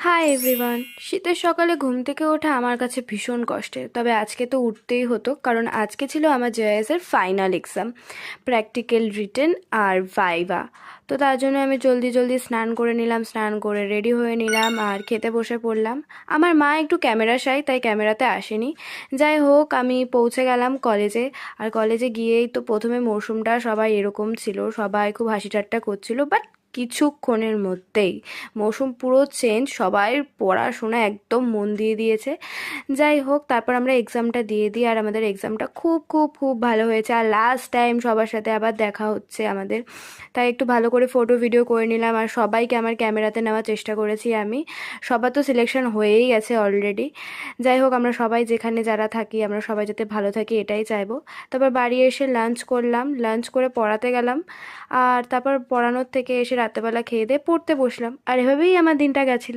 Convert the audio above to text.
Hi everyone. শীতের সকালে ঘুম থেকে ওঠা আমার কাছে ভীষণ কষ্টের, তবে আজকে তো উঠতেই হতো কারণ আজকে ছিল আমার জেএসের ফাইনাল এক্সাম, প্র্যাকটিক্যাল, রিটেন আর ভাইভা। তো তার জন্য আমি জলদি জলদি স্নান করে নিলাম, স্নান করে রেডি হয়ে নিলাম আর খেতে বসে পড়লাম। আমার মা একটু ক্যামেরা শাই, তাই ক্যামেরাতে আসেনি। যাই হোক, আমি পৌঁছে গেলাম কলেজে। আর কলেজে গিয়েই তো প্রথমে মরশুমটা সবাই এরকম ছিল, সবাই খুব হাসি ঠাট্টা করছিল, বাট কিছুক্ষণের মধ্যেই মৌসুম পুরো চেঞ্জ, সবাই পড়াশোনা একদম মন দিয়ে দিয়েছে। যাই হোক, তারপর আমরা এক্সামটা দিয়ে দিই আর আমাদের এক্সামটা খুব খুব খুব ভালো হয়েছে। আর লাস্ট টাইম সবার সাথে আবার দেখা হচ্ছে আমাদের, তাই একটু ভালো করে ফটো ভিডিও করে নিলাম আর সবাইকে আমার ক্যামেরাতে নেওয়ার চেষ্টা করেছি আমি। সবার তো সিলেকশন হয়েই গেছে অলরেডি। যাই হোক, আমরা সবাই যেখানে যারা থাকি আমরা সবাই যাতে ভালো থাকি এটাই চাইবো। তারপর বাড়ি এসে লাঞ্চ করলাম, লাঞ্চ করে পড়াতে গেলাম। আর তারপর পড়ানোর থেকে এসে রাত্রেবেলা খেয়ে দিয়ে পড়তে বসলাম, আর এভাবেই আমার দিনটা গেছিলো।